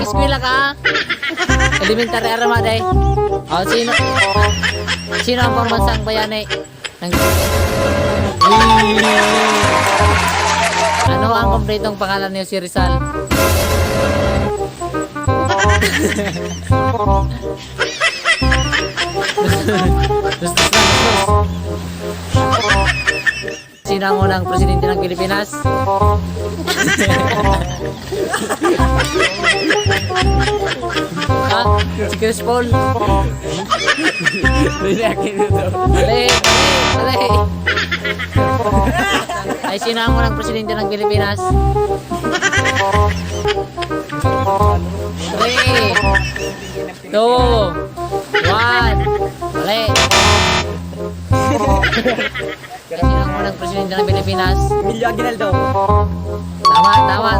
eskwela ka? Elementary Armada eh. Oh, sino ang pambansang bayani? Ano ang kompletong pangalan niyo si Rizal? Sino ang unang presidente ng Pilipinas? Ha? Si Chris Paul? Mali! Ay, sino ang unang presidente ng Pilipinas? 3, 2, 1. Mali! Sino ang unang presidente ng Pilipinas? Emilio Aguinaldo. Tama.